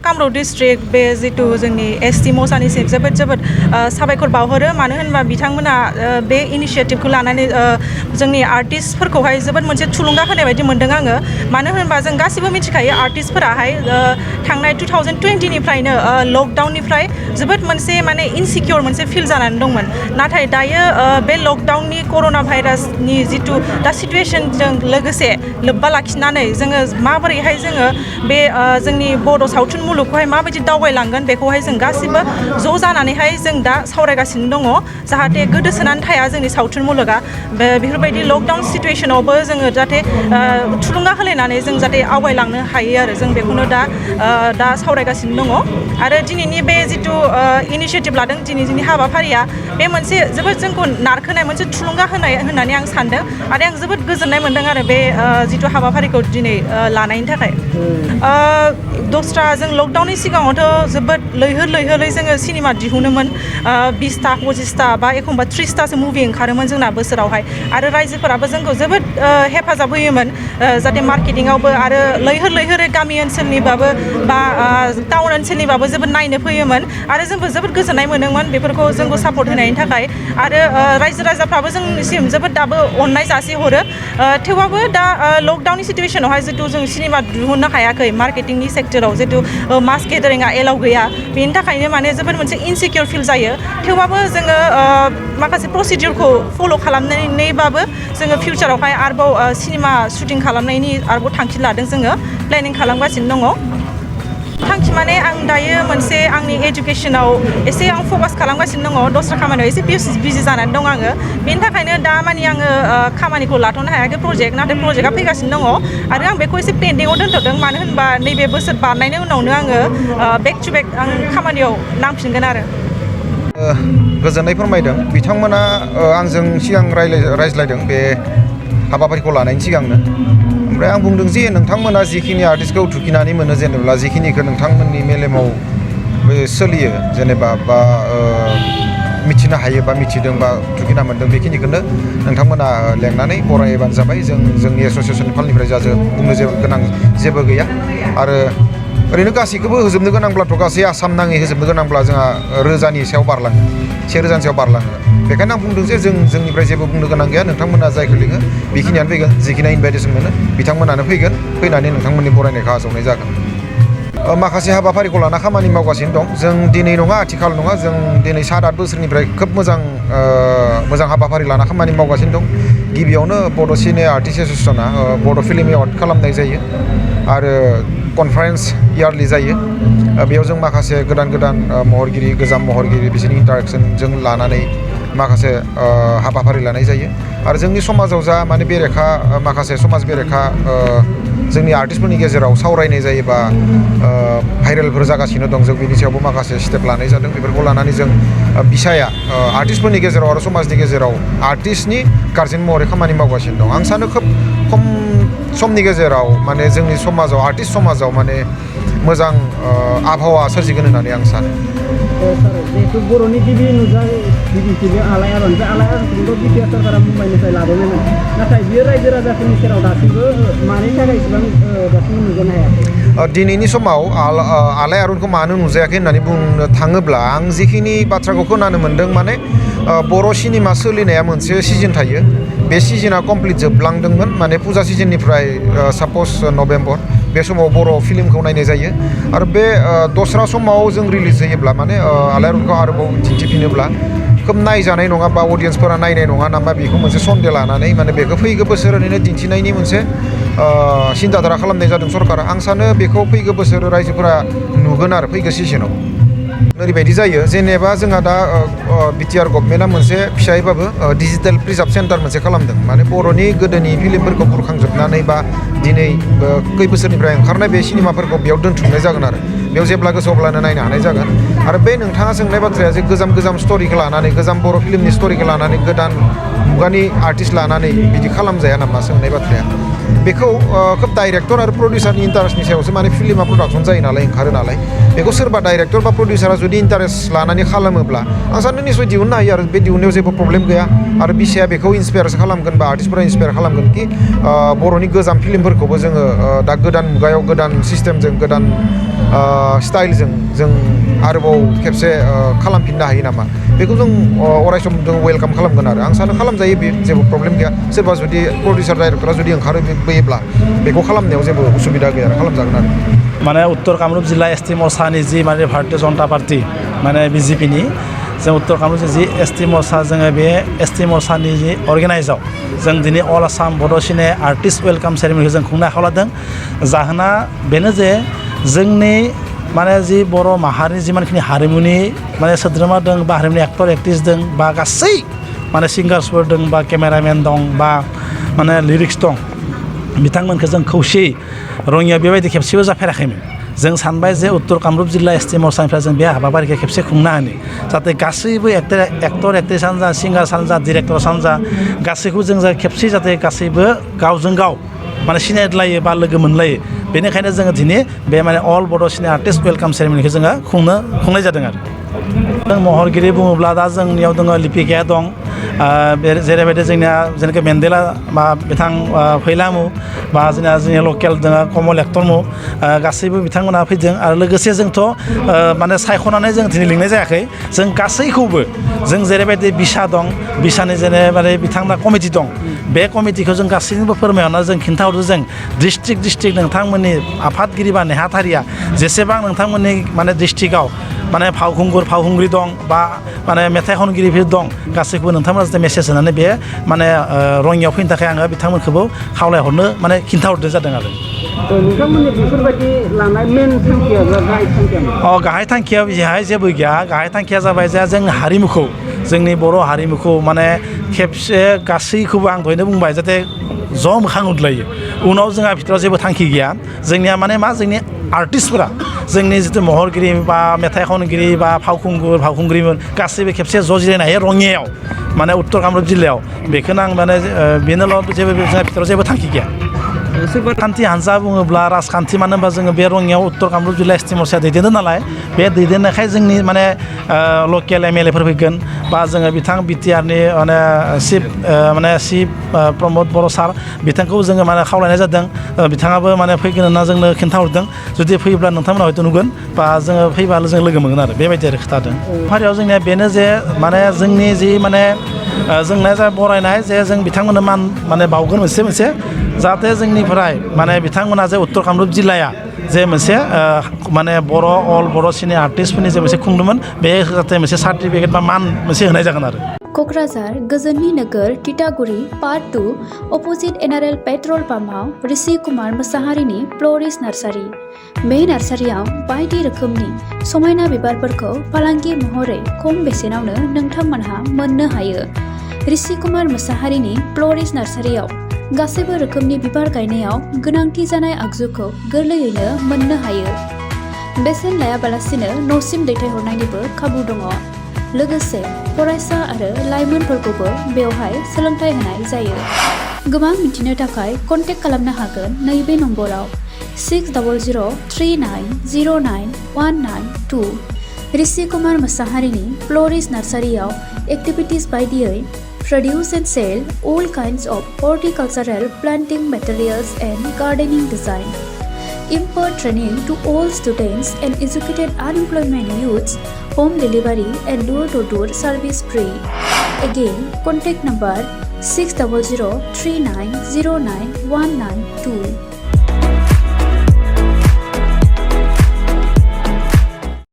Kamrup district बे जितु जोंनि एस.ट मसानिसिम जोबोद साबायखर बावहरो मानो होनबा बिथांमोना बे इनिशिएटिभखौ लानानै जोंनि आर्टिस्टफोरखौहाय जोबोद मोनसे थुलुंगा होनाय बायदि मोनदों आङो मानो होनबा जों गासिबो मिथिखायो आर्टिस्टफोराहाय थांनाय 2020 निफ्रायनो लकडाउननिफ्राय जोबोद मोनसे माने इनसिकिउर मोनसे फिल जानानै दंमोन नाथाय दायो बे लकडाउननि कर'ना भाइरासनि जितु दा सिटुएशनजों लोगोसे लोब्बा लाखिनानै जोङो माबोरैहाय जोङो बे जोंनि बड' सावथुन मुलुगखौहाय माबायदि दावबायलांगोन बेखौहाय जों गासिबो ज' जानानैहाय जों दा सावरायगासिनो दङ जाहाथे गोदोसोनानै थाया जोंनि सावथुन मुलुगा बेफोरबायदि लकडाउन सिटुएशनावबो जोङो जाहाथे थुलुंगा होलायनानै जों जाहाथे आवगायलांनो हायो आरो जों बेखौनो दा सावरायगासिनो दङ आरो दिनैनि बे जितु इनिशिएटिभ लादों दिनैनि हाबाफारिया बे मोनसे जोबोद जोंखौ नारखोनाय मोनसे थुलुंगा होनाय होननानै आं सानदों आरो आं जोबोद गोजोननाय मोनदों आरो बे जितु हाबाफारिखौ दिनै लानायनि थाखाय दस्रा जों लकडाउननि सिगाङावथ' जोबोद लैहोरै जोङो सिनेमा दिहुनोमोन 20टा 25टा बा एखमबा 30टासो मुभि ओंखारोमोन जोंना बोसोरावहाय आरो रायजोफोराबो जोंखौ जोबोद हेफाजाब होयोमोन जाहाथे मार्केटिंआवबो आरो लैहोरै गामि ओनसोलनिबाबो बा टाउन ओनसोलनिबाबो जोबोद नायनो फैयोमोन आरो जोंबो जोबोद गोजोननाय मोनदोंमोन बेफोरखौ जोंखौ सापर्ट होनायनि थाखाय आरो रायजो राजाफ्राबो जोंनिसिम जोबोद दाबो अननाय जासिहरो थेवबाबो दा लकडाउननि सिटुएशनावहाय जितु जों सिनेमा दिहुननो हायाखै मार्केटिंनि सेक्टराव जितु मास गेदारिंआ एलाउ गैया बेनि थाखायनो माने जोबोद मोनसे इनसिकिउर फिल जायो थेवबाबो जोङो माखासे प्रसिडिउरखौ फल' खालामनानैबाबो जोङो फिउचारावहाय आरोबाव सिनेमा शुटिं खालामनायनि आरोबाव थांखि लादों जोङो प्लेनिं खालामगासिनो दङ थांखि माने आं दायो मोनसे आंनि एजुकेसनाव एसे आं फकास खालामगासिनो दङ दस्रा खामानियाव एसे बिजि जानानै दं आङो बेनि थाखायनो दा मानि आङो खामानिखौ लाथ'नो हायाखै प्रजेक्ट नाथाय प्रजेक्टआ फैगासिनो दङ आरो आं बेखौ एसे पेन्डिंआव दोनथ'दों मानो होनबा नैबे बोसोर बारनायनि उनावनो आङो बेक टु बेक आं खामानियाव नांफिनगोन आरो गोजोननाय फोरमायदों बिथांमोना आंजों सिगां रायज्लायदों बे हाबाफारिखौ लानायनि सिगांनो ओमफ्राय आं बुंदों जे नोंथांमोना जिखिनि आर्टिस्टखौ थुखिनानै मोनो जेनेबा जिखिनिखौ नोंथांमोननि मेलेमाव सोलियो जेनेबा बा मिथिनो हायो बा मिथिदों बा थुखिना मोन्दों बेखिनिखौनो नोंथांमोना लेंनानै बरायबानो जाबाय जोंनि एस'सियेसननि फालनिफ्राय बुंनो गोनां जेबो गैया आरो ओरैनो गासैखौबो होजोबनो गोनांब्लाथ' गासै आसाम नाङै होजोबनो गोनांब्ला जोंहा रोजानि सायाव बारलाङो 1000 सायाव बारलाङो बेखायनो आं बुंदों जे जोंनिफ्राय जेबो बुंनो गोनां गैया नोंथांमोना जायखौ लिङो बेखिनियानो फैगोन जिखिनि इनभाइटेसन मोनो बिथांमोनानो फैनानै नोंथांमोननि बरायनायखौ आजावनाय जागोन माखासे हाबाफारिखौ लाना खामानि मावगासिनो दं जों दिनै नङा आथिखाल नङा जों दिनै 7-8 बोसोरनिफ्राय खोब मोजां हाबाफारि लाना खामानि मावगासिनो दं गिबियावनो बड' सिने आर्टिस्ट एस'सियेसना बड' फिल्म एवार्ड खालामनाय जायो आरो कनफारेन्स इयारलि जायो बेयाव जों माखासे गोदान महरगिरि गोजाम महरगिरि बिसोरनि इन्टारेक्सनजों लानानै माखासे हाबाफारि लानाय जायो आरो जोंनि समाजाव जा माने बेरेखा माखासे समाज बेरेखा जोंनि आर्टिस्टफोरनि गेजेराव सावरायनाय जायोबा भाइरेलफोर जागासिनो दं जों बेनि सायावबो माखासे स्टेप लानाय जादों बेफोरखौ लानानै जों बिसाया आर्टिस्टफोरनि गेजेराव आरो समाजनि गेजेराव आर्टिस्टनि गार्जेन महरै खामानि मावगासिनो दं आं सानो खोब खम समनि गेजेराव माने जोंनि समाजाव आर्टिस्ट समाजाव माने मोजां आबहावा सोरजिगोन होननानै आं सानो जिहेतु बर'नि गिबि फिल्म आलायारनखौथ' बिटिआर सरकारा मुम्बाइनिफ्राय लाबोदोंमोन नाथाय बियो रायजो राजाफोरनि सेराव दासिमबो मानि थाखाय इसेबां दासिमबो नुजानो हायाखै दिनैनि समाव आलायारनखौ मानो नुजायाखै होननानै बुंनो थाङोब्ला आं जिखिनि बाथ्राखौ खोनानो मोन्दों माने बर' सिनेमा सोलिनाया मोनसे सिजन थायो बे सिजोना कमप्लिट जोबलांदोंमोन माने फुजा सिजननिफ्राय साप'ज नभेम्बर बे समाव बर' फिल्मखौ नायनाय जायो आरो बे दस्रा समाव जों रिलिज जायोब्ला माने आलायारनखौ आरोबाव दिन्थिफिनोब्ला खोब नायजानाय नङा बा अडियेन्सफोरा नायनाय नङा नामा बेखौ मोनसे सन्देह लानानै माने बेखौ फैगौ बोसोर ओरैनो दिन्थिनायनि मोनसे सिन्थाधारा खालामनाय जादों सरकारा आं सानो बेखौ फैगौ बोसोर रायजोफोरा नुगोन आरो फैगौ सिजनाव ओरैबायदि जायो जेनेबा जोंहा दा बिटिआर गभर्नमेन्टआ मोनसे फिसायैबाबो डिजिटेल प्रिजार्भ सेन्टार मोनसे खालामदों माने बर'नि गोदोनि फिल्मफोरखौ बुरखांजोबनानै बा दिनै खै बोसोरनिफ्राय ओंखारनाय बे सिनेमाफोरखौ बेयाव दोनथुमनाय जागोन आरो बेयाव जेब्ला गोसो अब्लानो नायनो हानाय जागोन आरो बे नोंथाङा सोंनाय बाथ्राया जे गोजाम स्ट'रिखौ लानानै गोजाम बर' फिल्मनि स्ट'रिखौ लानानै गोदान मुगानि आर्टिस्ट लानानै बिदि खालामजाया नामा सोंनाय बाथ्राया बेखौ खोब डाइरेक्टर आरो प्रडिउसारनि इन्टारेस्टनि सायावसो माने फिल्मा प्रडाक्सन जायो नालाय ओंखारो नालाय बेखौ सोरबा डाइरेक्टर बा प्रडिउसारा जुदि इन्टारेस्ट लानानै खालामोब्ला आं सानो निसय दिहुननो हायो आरो बे दिहुननायाव जेबो प्रब्लेम गैया आरो बिसाया बेखौ इन्सपायारसो खालामगोन बा आर्टिस्टफोरा इन्सपायार खालामगोन कि बर'नि गोजाम फिल्मफोरखौबो जोङो दा गोदान मुगायाव गोदान सिस्टेमजों गोदान स्टाइलजों जों आरोबाव खेबसे खालामफिननो हायो नामा बेखौ जों अराय सम जों वेलकाम खालामगोन आरो आं सानो खालामजायो बे जेबो प्रब्लेम गैया सोरबा जुदि प्रडिउसार डाइरेक्टरा जुदि ओंखारबोयोब्ला बेखौ खालामनायाव जेबो उसुबिदा गैया आरो खालामजागोन आरो माने उत्तर कामरुप जिल्ला एस.ट मर्चानि जि माने भारतीय जनता पार्टी माने बिजेपिनि जों उत्तर कामरुप जि एस.ट मर्चा जोङो बे एस.ट मर्चानि जि अर्गेनाइजाव जों दिनै अल आसाम बड' सिने आर्टिस्ट वेलकाम सेरेमनिखौ जों खुंनो आखायाव लादों जाहोना बेनो जे जोंनि माने जि बर' माहारिनि जिमानखिनि हारिमुनि माने सोद्रोमा दं बा हारिमुनि एक्टर एक्ट्रिस दं बा गासै माने सिंगार्सफोर दं बा केमेरामेन दं बा माने लिरिक्स दं बिथांमोनखौ जों खौसेयै रङियाव बेबायदि खेबसेबो जाफेराखैमोन जों सानबाय जे उत्तर कामरुप जिल्ला एस.ट मर्चानिफ्राय जों बे हाबाफारिखौ खेबसे खुंनो हानि जाहाथे गासैबो एक्टर एक्ट्रिसानो जा सिंगार्सआनो जा डिरेक्टर्सआनो जा गासैखौबो जों खेबसे जाहाथे गासैबो गावजों गाव माने सिनायलायो बा लोगो मोनलायो बेनिखायनो जोङो दिनै बे माने अल बड' सिने आर्टिस्ट वेलकाम सेरेमनिखौ जोङो खुंनाय जादों आरो जों महरगिरि बुङोब्ला दा जोंनियाव दङ लिपिकाया दं जेरैबायदि जोंनिया जेनेके मेन्डेला बा बिथां फैलामु बा जोंनिया लकेल दङ कमल एक्टरमु गासैबो बिथांमोना फैदों आरो लोगोसे जोंथ' माने सायख'नानै जों दिनै लिंनाय जायाखै जों गासैखौबो जों जेरैबायदि बिसा दं बिसानि जेनेबा बिथांमोना कमिटि दं बे कमिटिखौ जों गासैनोबो फोरमायहरना जों खिन्थाहरदो जों डिस्ट्रिक्ट नोंथांमोननि आफादगिरि बा नेहाथारिया जेसेबां नोंथांमोननि माने डिस्ट्रिक्टआव माने फावखुंग्रि दं बा माने मेथाइ खनगिरिफोर दं गासैखौबो नोंथांमोना जाहाथे मेसेज होनानै बे माने रङियाव फैनो थाखाय आङो बिथांमोनखौबो खावलायहरनो माने खिन्थाहरदो जादों आरो नोंथांमोननि बेफोरबायदि लानाय मेन थांखिया गाहाय थांखिया गाहाय थांखिया बेहाय जेबो गैया गाहाय थांखिया जाबाय जे जों हारिमुखौ जोंनि बर' हारिमुखौ माने खेबसे गासैखौबो आं दहायनो बुंबाय जाहाथे ज' मोखां नुलायो उनाव जोंहा भितराव जेबो थांखि गैया जोंनिया माने मा जोंनि आर्टिस्टफोरा जोंनि जिथु महरगिरि बा मेथाइ खनगिरि बा फावखुंग्रिमोन गासैबो खेबसे ज' जिरायनो हायो रङियायाव माने उत्तर कामरुप जिल्लायाव बेखौनो आं माने बेनोल' जेबो जोंहा भितराव जेबो थांखि गैया राजखान्थि हान्जा बुङोब्ला राजखान्थि मानो होनबा जोङो बे रङियाव उत्तर कामरुप जिल्ला एस.ट मर्चाया दैदेनदों नालाय बे दैदेननायखाय जोंनि माने लकेल एम.एल.ए फोर फैगोन बा जोङो बिथां बिटिआरनि माने चिफ प्रमद बर' सार बिथांखौ जोङो माने खावलायनाय जादों बिथाङाबो माने फैगोन होनना जोंनो खिन्थाहरदों जुदि फैयोब्ला नोंथांमोना हयथ' नुगोन बा जोङो फैबा जों लोगो मोनगोन आरो बेबायदि आरो खोथादों फारियाव जोंनिया बेनो जे माने जोंनि जि माने जोंना जा बरायनाय जे जों बिथांमोननो मान माने बावगोन मोनसे जाहाथे जोंनिफ्राय माने बिथांमोना जे उत्तर कामरुप जिल्लाया जे मोनसे माने अल बर' सिने आर्टिस्टफोरनि जे मोनसे खुंदोंमोन बे जाहाथे मोनसे सार्टिफिकेट बा मान मोनसे होनाय जागोन आरो क'क्राझार गोजोननि नोगोर तितागुरि part 2 opposite NRL petrol पाम्पआव Rishi Kumar मोसाहारिनि फ्ल'रिस्ट nursery बे नार्सारियाव बायदि रोखोमनि समायना बिबारफोरखौ फालांगि महरै खम बेसेनावनो नोंथांमोनहा मोननो हायो ऋषि कुमार मोसाहारिनि फ्ल'रिस्ट नार्सारियाव गासैबो रोखोमनि बिबार गायनायाव गोनांथि जानाय आगजुखौ गोरलैयैनो मोननो हायो बेसेन लायाबालासिनो न'सिम दैथायहरनायनिबो खाबु दङ लोगोसे फरायसा आरो लाइमोनफोरखौबो बेवहाय सोलोंथाइ होनाय जायो गोबां मिथिनो थाखाय कन्टेक्ट खालामनो हागोन नैबे नम्बराव 6003099192 ऋषि कुमार मोसाहारिनि फ्ल'रिस्ट नार्सारियाव एक्टिभिटिस बायदियै produce and sell all kinds of horticultural planting materials and gardening design. Impart training to all students and educated unemployment youths, home delivery and door-to-door service free. Again, contact number 6003909192.